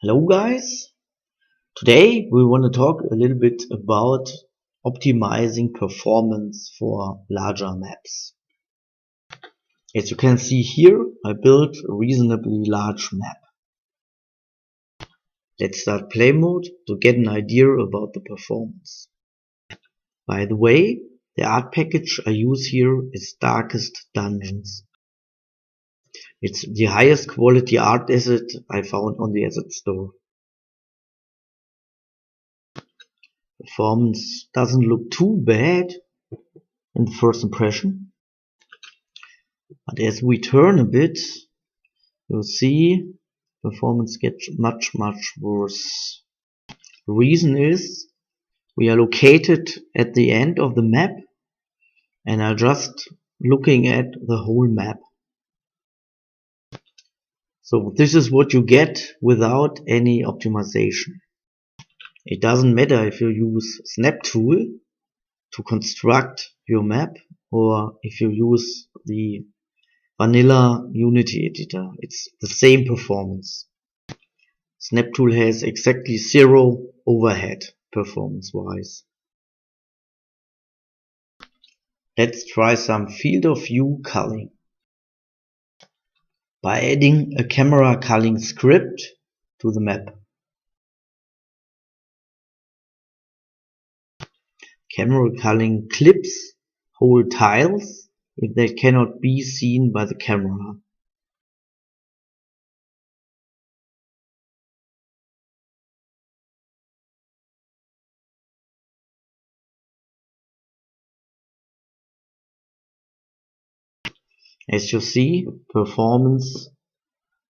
Hello guys, today we want to talk a little bit about optimizing performance for larger maps. As you can see here, I built a reasonably large map. Let's start play mode to get an idea about the performance. By the way, the art package I use here is Darkest Dungeons. It's the highest quality art asset I found on the asset store. Performance doesn't look too bad in the first impression, but as we turn a bit, you'll see performance gets much worse. The reason is we are located at the end of the map and are just looking at the whole map. So this is what you get without any optimization. It doesn't matter if you use SnapTool to construct your map or if you use the vanilla Unity editor. It's the same performance. SnapTool has exactly zero overhead performance wise. Let's try some field of view culling. By adding a camera culling script to the map. Camera culling clips whole tiles if they cannot be seen by the camera. As you see, performance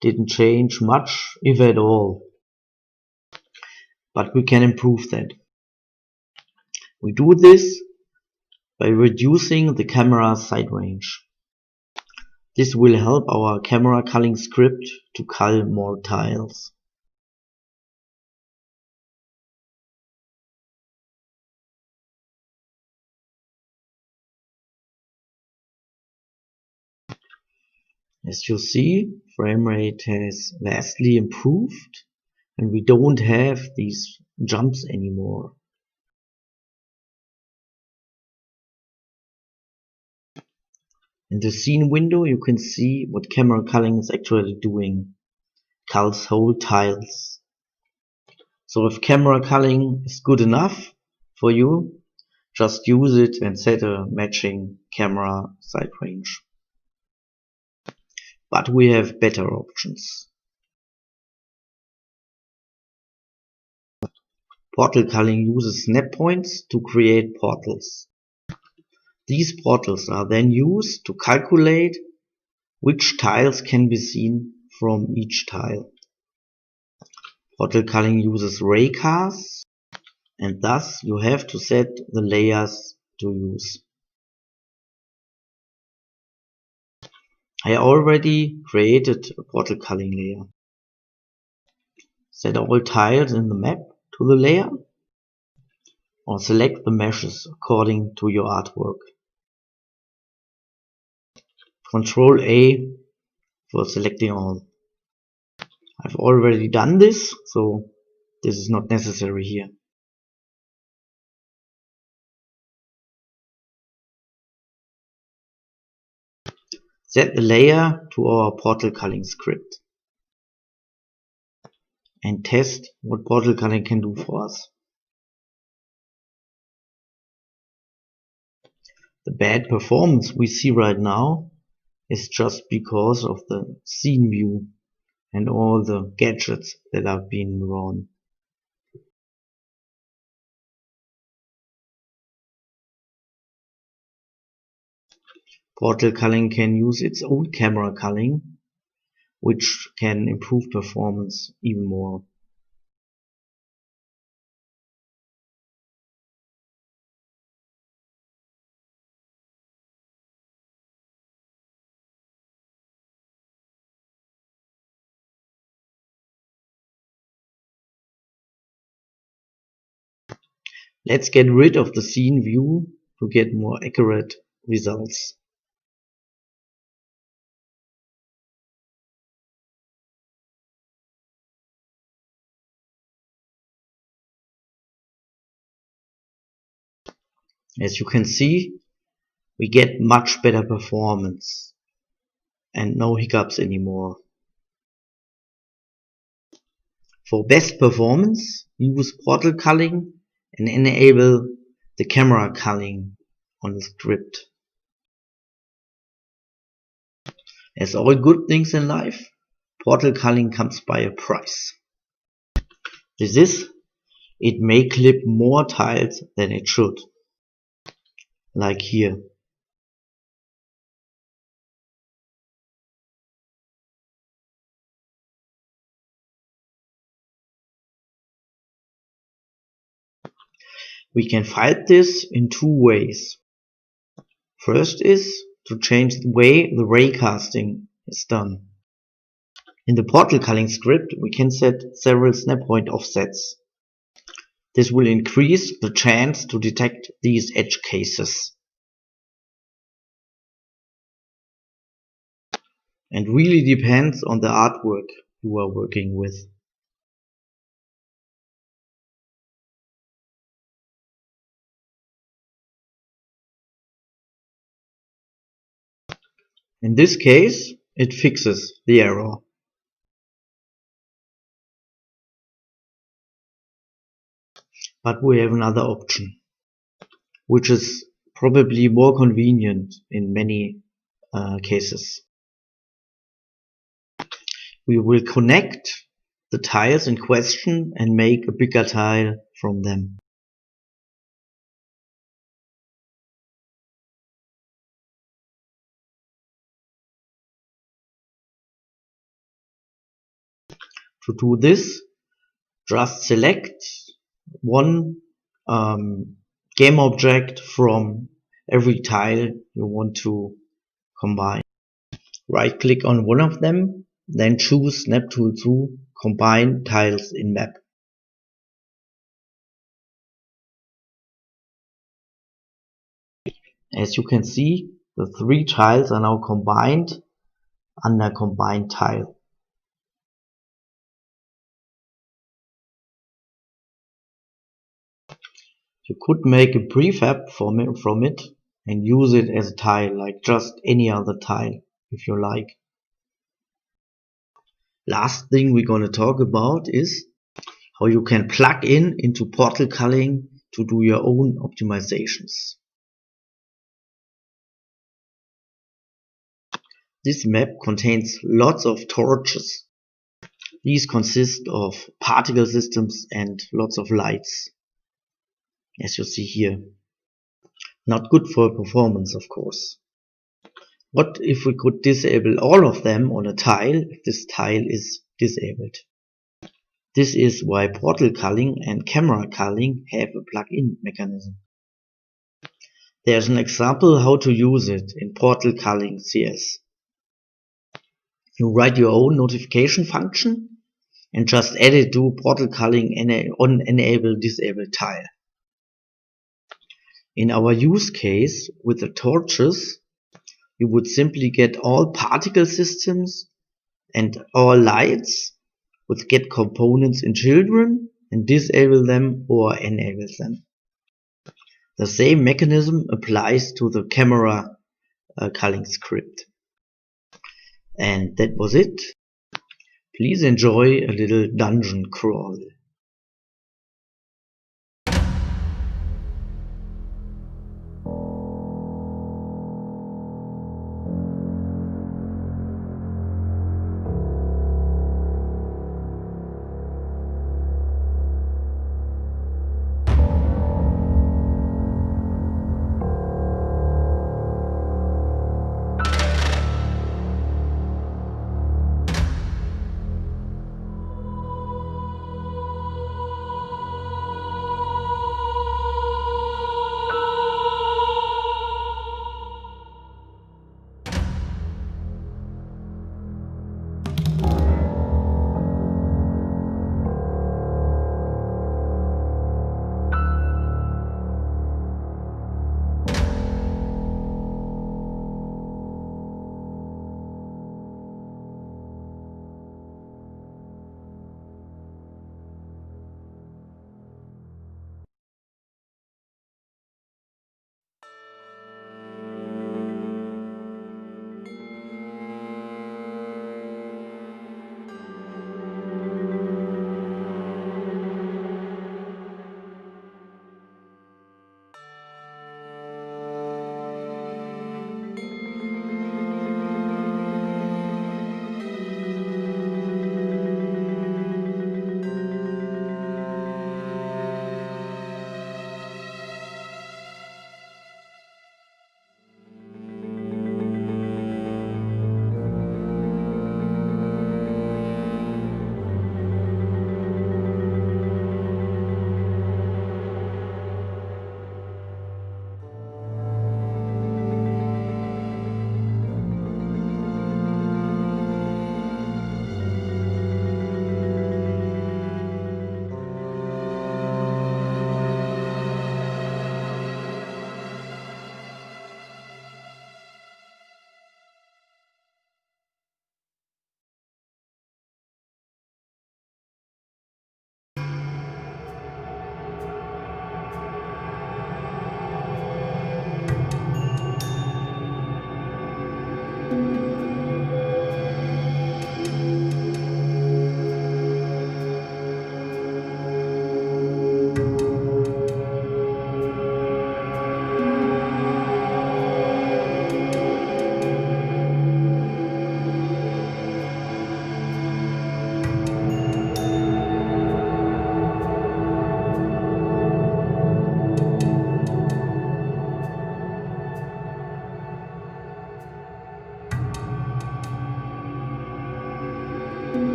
didn't change much, if at all. But we can improve that. We do this by reducing the camera side range. This will help our camera culling script to cull more tiles. As you see, frame rate has vastly improved and we don't have these jumps anymore. In the scene window you can see what camera culling is actually doing. Culls whole tiles. So if camera culling is good enough for you, just use it and set a matching camera side range. But we have better options. Portal culling uses snap points to create portals. These portals are then used to calculate which tiles can be seen from each tile. Portal culling uses raycasts, and thus you have to set the layers to use. I already created a portal culling layer. Set all tiles in the map to the layer, or select the meshes according to your artwork. Ctrl A for selecting all. I've already done this, so this is not necessary here. Set the layer to our portal culling script and test what portal culling can do for us. The bad performance we see right now is just because of the scene view and all the gadgets that are being drawn. Portal culling can use its own camera culling, which can improve performance even more. Let's get rid of the scene view to get more accurate results. As you can see, we get much better performance and no hiccups anymore. For best performance, use portal culling and enable the camera culling on the script. As all good things in life, portal culling comes by a price. This is, it may clip more tiles than it should, like here. We can fight this in two ways. First is to change the way the raycasting is done. In the portal culling script, we can set several snap point offsets. This will increase the chance to detect these edge cases. And really depends on the artwork you are working with. In this case, it fixes the error. But we have another option, which is probably more convenient in many cases. We will connect the tiles in question and make a bigger tile from them. To do this, just select one game object from every tile you want to combine. Right click on one of them, then choose SnapTool2 Combine Tiles in Map. As you can see, the three tiles are now combined under Combine Tile. You could make a prefab from it and use it as a tile, like just any other tile, if you like. Last thing we're gonna talk about is how you can plug into portal culling to do your own optimizations. This map contains lots of torches. These consist of particle systems and lots of lights, as you see here. Not good for performance, of course. What if we could disable all of them on a tile if this tile is disabled? This is why portal culling and camera culling have a plug-in mechanism. There's an example how to use it in portal culling CS. You write your own notification function and just add it to portal culling on enable disable tile. In our use case with the torches, you would simply get all particle systems and all lights with get components in children and disable them or enable them. The same mechanism applies to the camera culling script. And that was it. Please enjoy a little dungeon crawl.